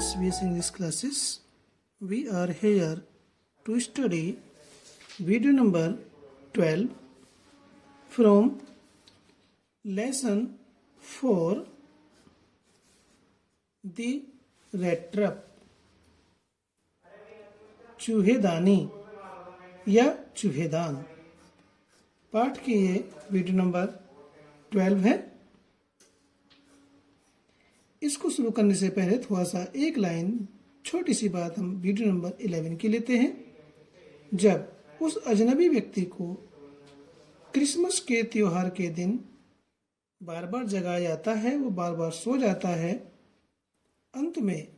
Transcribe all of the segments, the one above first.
SBS English classes. We are here to study video number 12 from lesson 4, The Rat Trap. चूहेदानी या चूहेदान पाठ की ये video number 12 है। इसको शुरू करने से पहले थोड़ा सा एक लाइन छोटी सी बात हम वीडियो नंबर 11 की लेते हैं। जब उस अजनबी व्यक्ति को क्रिसमस के त्योहार के दिन बार बार जगाया जाता है, वो बार बार सो जाता है। अंत में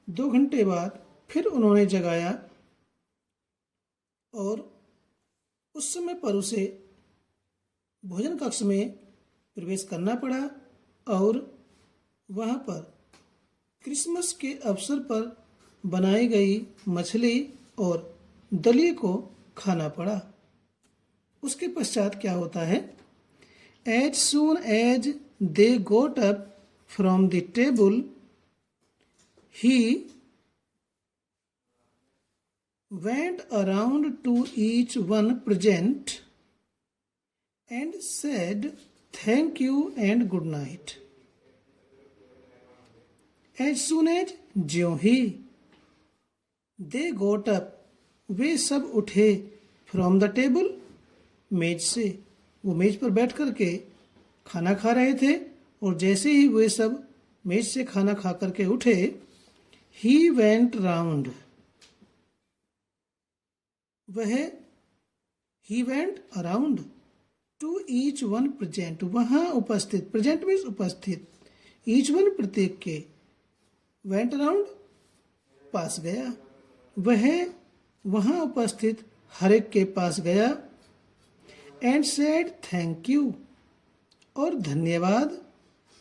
2 घंटे बाद फिर उन्होंने जगाया और उस समय पर उसे भोजन कक्ष में प्रवेश करना पड़ा और वहाँ पर क्रिसमस के अवसर पर बनाई गई मछली और दलिए को खाना पड़ा। उसके पश्चात क्या होता है? As soon as they got up from the table, he went around to each one present and said, "Thank you and good night." As soon as ज्यों ही they got up, वे सब उठे from the table, मेज से। वो मेज पर बैठ कर के खाना खा रहे थे और जैसे ही वे सब मेज से खाना खा करके उठे, he went round, he went around to each one present, वहाँ उपस्थित, present means उपस्थित, each one प्रत्येक के, went around पास गया, वह वहाँ उपस्थित हर एक के पास गया and said thank you और धन्यवाद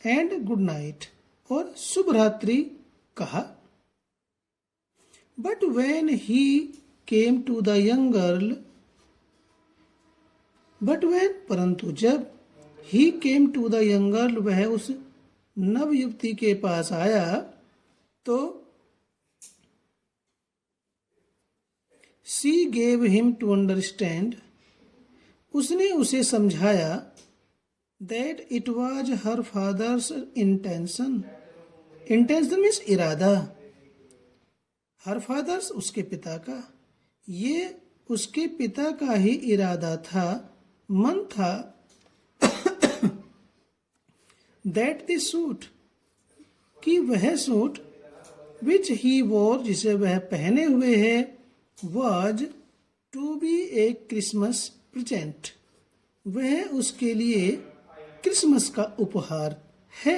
and good night और शुभ रात्रि कहा। But when he came to the young girl, परंतु जब he came to the young girl, वह उस नव युवती के पास आया तो she gave him to understand, उसने उसे समझाया that it was her father's intention means इरादा, her father's उसके पिता का, ये उसके पिता का ही इरादा था, मन था that the suit, कि वह सूट which he wore, जिसे वह पहने हुए है, was to be a Christmas present, वह उसके लिए क्रिसमस का उपहार है।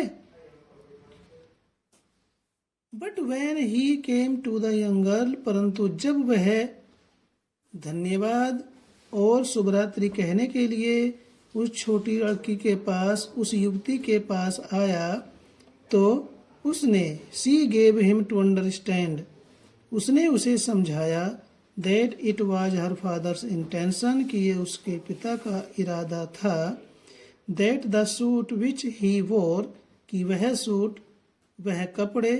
But when he came to the young girl, परंतु जब वह धन्यवाद और शुभरात्रि कहने के लिए उस छोटी लड़की के पास, उस युवती के पास आया तो उसने she gave him to understand, उसने उसे समझाया that it was her father's intention, कि ये उसके पिता का इरादा था, that the suit which he wore, कि वह सूट, वह कपड़े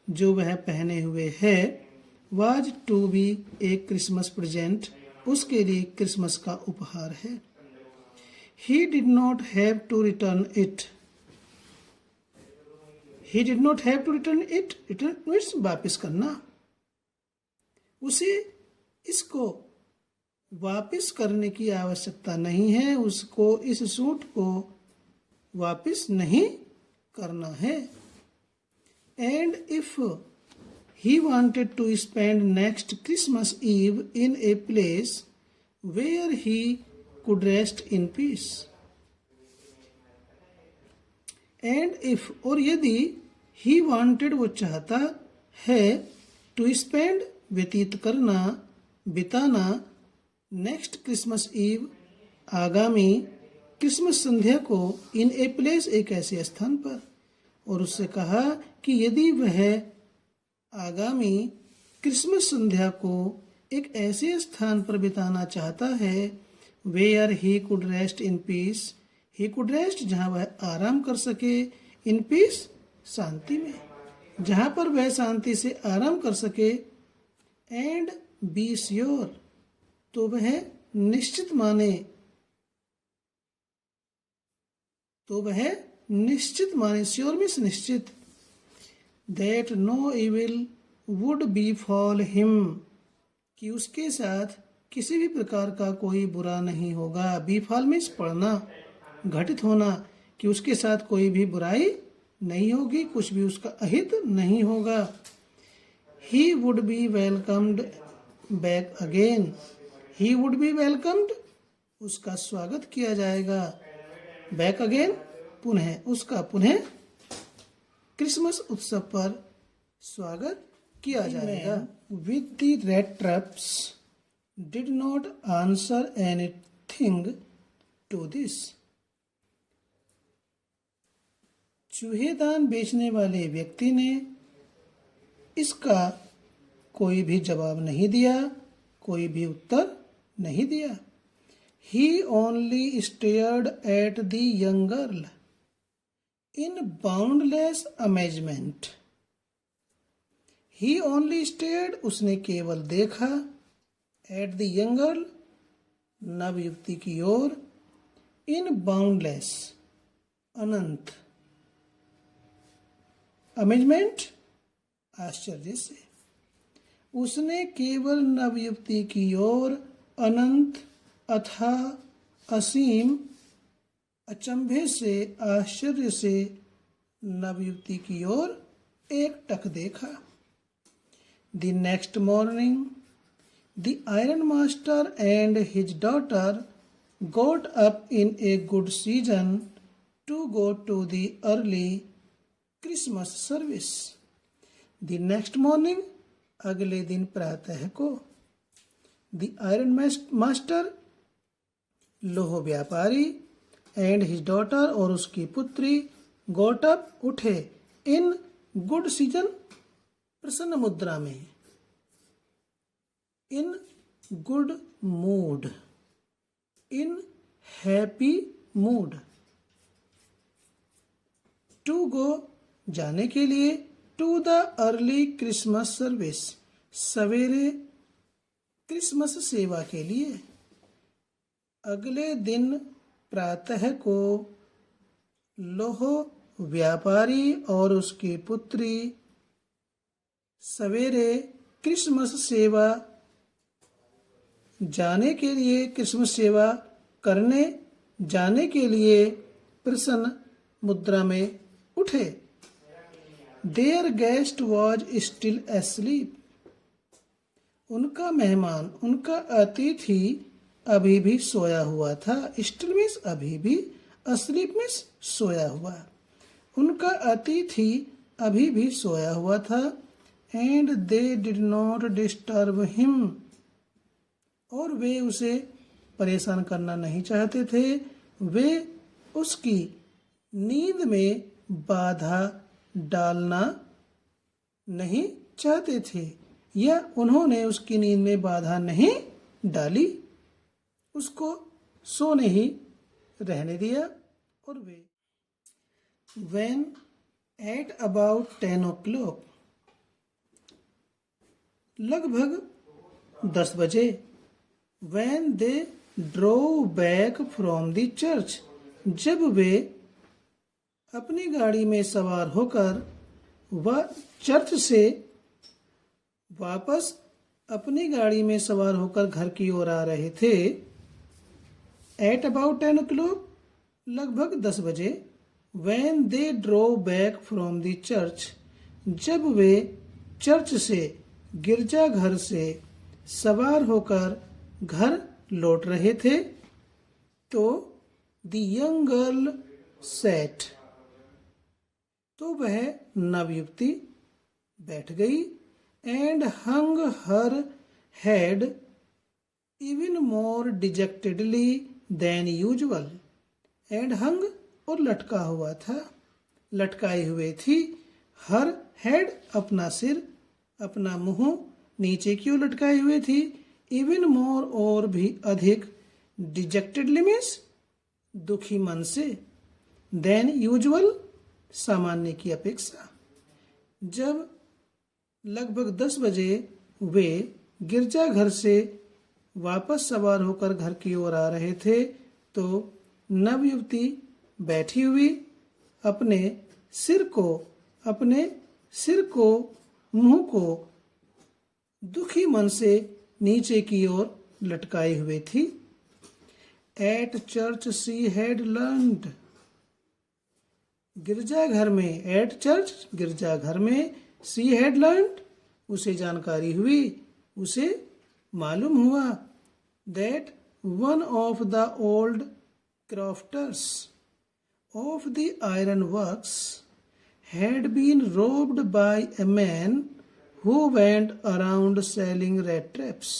जो वह पहने हुए है, was to be a Christmas present, उसके लिए क्रिसमस का उपहार है। He did not have to return it, return means वापस करना, उसे इसको वापस करने की आवश्यकता नहीं है, उसको इस सूट को वापस नहीं करना है। And if he wanted to spend next Christmas Eve in a place where he could rest in peace, and if और यदि he wanted वो चाहता है to spend व्यतीत करना, बिताना, नेक्स्ट क्रिसमस ईव आगामी क्रिसमस संध्या को, इन ए प्लेस एक ऐसे स्थान पर, और उससे कहा कि यदि वह आगामी क्रिसमस संध्या को एक ऐसे स्थान पर बिताना चाहता है where he could rest in peace, he could rest जहाँ वह आराम कर सके, इन पीस शांति में, जहां पर वह शांति से आराम कर सके। एंड बी श्योर, तो वह निश्चित माने, श्योर मीन्स निश्चित। That no evil would befall him, कि उसके साथ किसी भी प्रकार का कोई बुरा नहीं होगा। बीफॉल मीन्स पड़ना, घटित होना, कि उसके साथ कोई भी बुराई नहीं होगी, कुछ भी उसका अहित नहीं होगा। He would be welcomed back again, he would be welcomed, उसका स्वागत किया जाएगा। बैक अगेन, पुनः, उसका पुनः क्रिसमस उत्सव पर स्वागत किया जाएगा। With the red traps did not answer anything to this, चूहेदान बेचने वाले व्यक्ति ने इसका कोई भी जवाब नहीं दिया, कोई भी उत्तर नहीं दिया। He only stared at the young girl in boundless amazement. He only stared, उसने केवल देखा, at the young girl, नव युवती की ओर, in boundless, अनंत, अमेजमेंट, आश्चर्य से। उसने केवल नवयुवती की ओर अनंत, अथाह, असीम, अचंभे से, आश्चर्य से नवयुवती की ओर एकटक देखा। The next morning the iron master and his daughter got up in a good season to go to the early Christmas service. The next morning, अगले दिन प्रातः को, द आयरन मास्टर, लोह व्यापारी, एंड हिज डॉटर, और उसकी पुत्री, गोट up, उठे, इन गुड सीजन, प्रसन्न मुद्रा में, in good mood, in happy mood, to go, जाने के लिए, to the early Christmas service, सवेरे क्रिसमस सेवा के लिए। अगले दिन प्रातः को लोह व्यापारी और उसकी पुत्री सवेरे क्रिसमस सेवा जाने के लिए, क्रिसमस सेवा करने जाने के लिए प्रसन्न मुद्रा में उठे। Their guest was still asleep. उनका मेहमान, उनका अतिथि अभी भी सोया हुआ था। Still means अभी भी, asleep means सोया हुआ। उनका अतिथि अभी भी सोया हुआ था। And they did not disturb him. और वे उसे परेशान करना नहीं चाहते थे। वे उसकी नींद में बाधा डालना नहीं चाहते थे, या उन्होंने उसकी नींद में बाधा नहीं डाली, उसको सोने ही रहने दिया। और वे when at about 10 o'clock, लगभग 10 बजे, when they drove back from the church, जब वे अपनी गाड़ी में सवार होकर वह चर्च से वापस अपनी गाड़ी में सवार होकर घर की ओर आ रहे थे। एट अबाउट 10 o'clock, लगभग 10 बजे। when they drove back from the church, जब वे चर्च से, गिरजाघर से सवार होकर घर लौट रहे थे, तो the young girl sat, तो वह नवयुवती बैठ गई। And hung her head even more dejectedly than usual, and hung, और लटका हुआ था, लटकाई हुए थी, हर हेड, अपना सिर, अपना मुंह नीचे की ओर लटकाई हुई थी, इवन मोर, और भी अधिक, डिजेक्टेडली मीन्स दुखी मन से, देन यूजुअल, सामान्य की अपेक्षा। जब लगभग 10 बजे वे गिरजाघर से वापस सवार होकर घर की ओर आ रहे थे तो नवयुवती बैठी हुई अपने सिर को मुंह को दुखी मन से नीचे की ओर लटकाए हुए थी। At church she had learned, गिरजाघर में, एट चर्च गिरजाघर में, शी हैड लर्न्ड उसे जानकारी हुई, उसे मालूम हुआ, that one of the old crafters of the iron works had been robbed by a man who went around selling rat traps.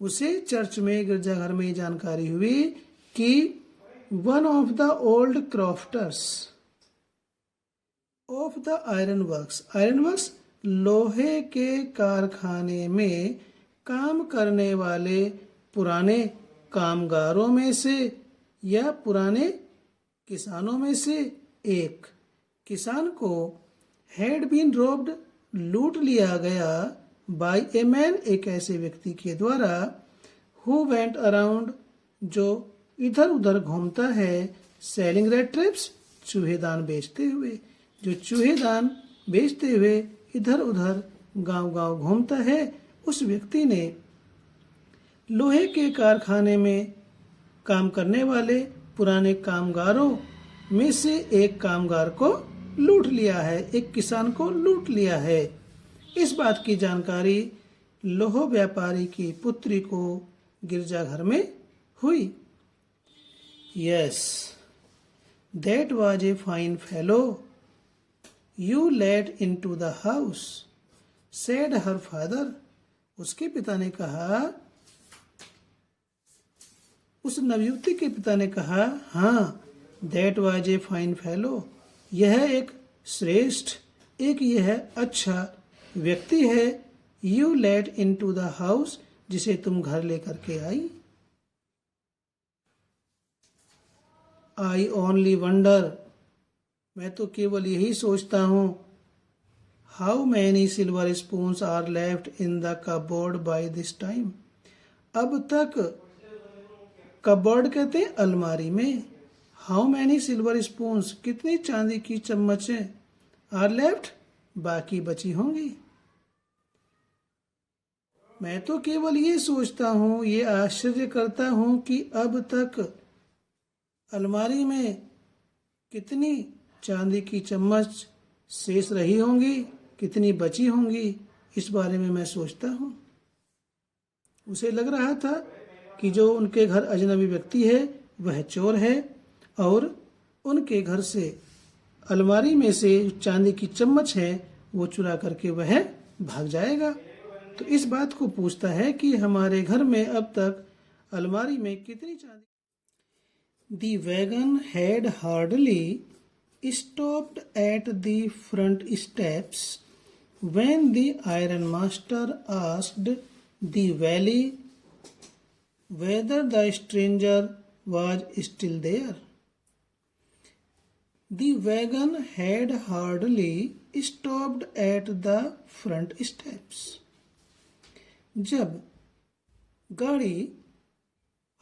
उसे चर्च में, गिरजाघर में जानकारी हुई कि one of the old crafters of the iron works लोहे के कारखाने में काम करने वाले पुराने कामगारों में से या पुराने किसानों में से एक किसान को हैड बीन रोब्ड, लूट लिया गया, बाय ए मैन, एक ऐसे व्यक्ति के द्वारा, हु वेंट अराउंड, जो इधर उधर घूमता है, सेलिंग रेड ट्रैप्स, चूहेदान बेचते हुए, जो चूहेदान बेचते हुए इधर उधर गांव-गांव घूमता है, उस व्यक्ति ने लोहे के कारखाने में काम करने वाले पुराने कामगारों में से एक कामगार को लूट लिया है, एक किसान को लूट लिया है। इस बात की जानकारी लोह व्यापारी की पुत्री को गिरजाघर में हुई। Yes, that was a fine fellow you let into the house, said her father, उसके पिता ने कहा, उस नवयुवती के पिता ने कहा, हाँ, that was a fine fellow, यह एक श्रेष्ठ, एक यह अच्छा व्यक्ति है, you let into the house, जिसे तुम घर लेकर के आई। आई ओनली वंडर, मैं तो केवल यही सोचता हूँ, how many silver spoons are left in the cupboard by this time, अब तक, कबोर्ड कहते हैं अलमारी में, हाउ मैनी सिल्वर स्पून्स, कितनी चांदी की चम्मचें, आर लेफ्ट, बाकी बची होंगी। मैं तो केवल ये सोचता हूँ, ये आश्चर्य करता हूँ कि अब तक अलमारी में कितनी चांदी की चम्मच शेष रही होंगी, कितनी बची होंगी, इस बारे में मैं सोचता हूँ। उसे लग रहा था कि जो उनके घर अजनबी व्यक्ति है वह चोर है और उनके घर से अलमारी में से चांदी की चम्मच है वो चुरा करके वह भाग जाएगा। तो इस बात को पूछता है कि हमारे घर में अब तक अलमारी में कितनी चांदी। The wagon had hardly stopped at the front steps when the ironmaster asked the valet whether the stranger was still there. The wagon had hardly stopped at the front steps. जब गाड़ी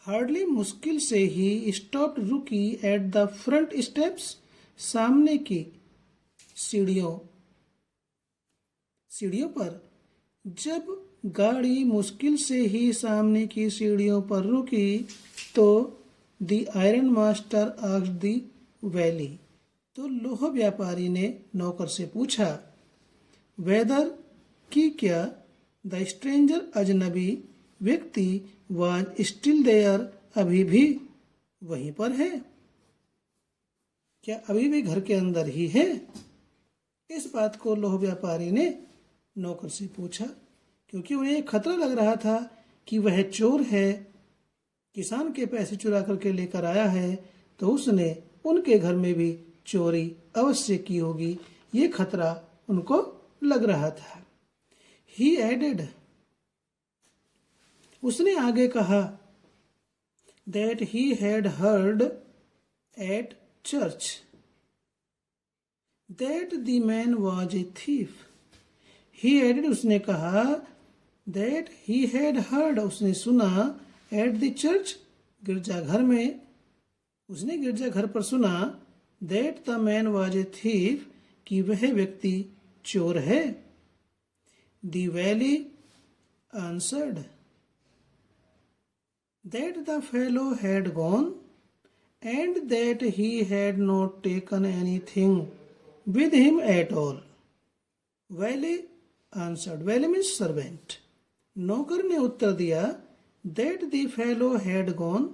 हार्डली मुश्किल से ही stop रुकी at the front steps सामने की सीढ़ियों पर, जब गाड़ी मुश्किल से ही सामने की सीढ़ियों पर रुकी तो the iron master asked the valley, तो लोह व्यापारी ने नौकर से पूछा, वेदर कि क्या, द स्ट्रेंजर अजनबी व्यक्ति वाज स्टिल देयर, अभी भी वहीं पर है, क्या अभी भी घर के अंदर ही है। इस बात को लोह व्यापारी ने नौकर से पूछा क्योंकि उन्हें खतरा लग रहा था कि वह चोर है, किसान के पैसे चुरा करके लेकर आया है तो उसने उनके घर में भी चोरी अवश्य की होगी, ये खतरा उनको लग रहा था। ही एडेड, उसने आगे कहा, that he had heard at church that the man was a thief. He added, उसने कहा, that he had heard, उसने सुना, at the church, गिरजाघर में, उसने गिरजाघर पर सुना, that the man was a thief, कि वह व्यक्ति चोर है. The valley answered that the fellow had gone and that he had not taken anything with him at all. Valley answered, valley means servant. नौकर ने उत्तर दिया, that the fellow had gone,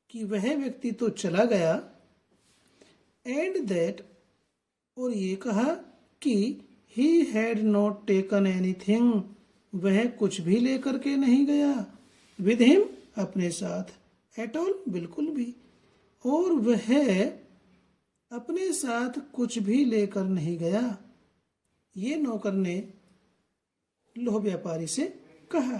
कि वह व्यक्ति तो चला गया, and that, और ये कहा कि he had not taken anything, वह कुछ भी लेकर के नहीं गया, with him, अपने साथ, at all, बिल्कुल भी, और वह अपने साथ कुछ भी लेकर नहीं गया. ये नौकर ने लोह व्यापारी से कहा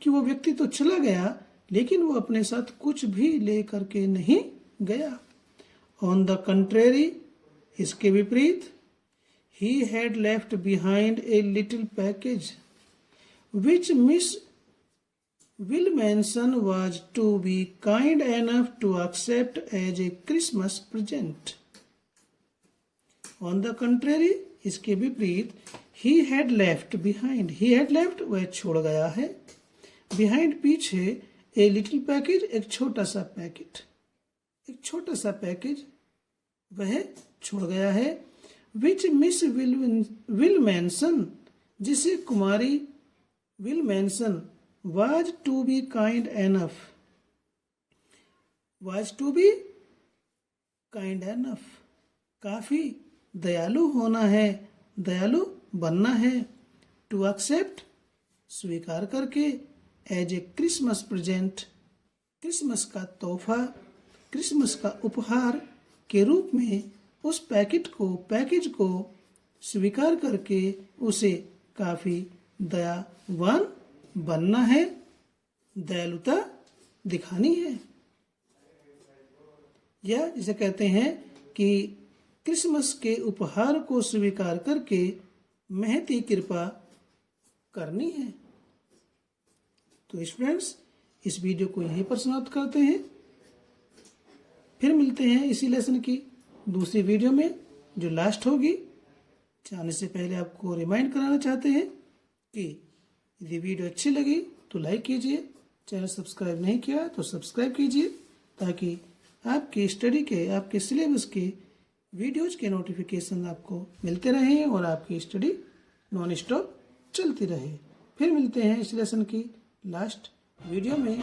कि वो व्यक्ति तो चला गया लेकिन वो अपने साथ कुछ भी लेकर के नहीं गया. ऑन द कंट्रेरी, इसके विपरीत, he had left behind a little package which Miss Wilmanson was to be kind enough to accept as a Christmas present. On the contrary, इसके विपरीत, he had left behind, he had left, वह छोड़ गया है, behind पीछे, a little package, एक छोटा सा पैकेट, एक छोटा सा पैकेज वह छोड़ गया है, which Miss Wilmanson, जिसे कुमारी Wilmanson was to be kind enough, was to be kind enough, काफी दयालु होना है, दयालु बनना है, to accept, स्वीकार करके, as a Christmas present, Christmas का तोहफा, क्रिसमस का उपहार के रूप में उस पैकेज को स्वीकार करके उसे काफी दयावान बनना है, दयालुता दिखानी है. या जिसे कहते हैं कि क्रिसमस के उपहार को स्वीकार करके महती कृपा करनी है. तो फ्रेंड्स, इस वीडियो को यहीं पर समाप्त करते हैं. फिर मिलते हैं इसी लेसन की दूसरी वीडियो में जो लास्ट होगी. जाने से पहले आपको रिमाइंड कराना चाहते हैं कि यदि वीडियो अच्छी लगी तो लाइक कीजिए, चैनल सब्सक्राइब नहीं किया तो सब्सक्राइब कीजिए, ताकि आपकी स्टडी के, आपके सिलेबस के वीडियोज के नोटिफिकेशन आपको मिलते रहें और आपकी स्टडी नॉन स्टॉप चलती रहे. फिर मिलते हैं इस लेसन की लास्ट वीडियो में.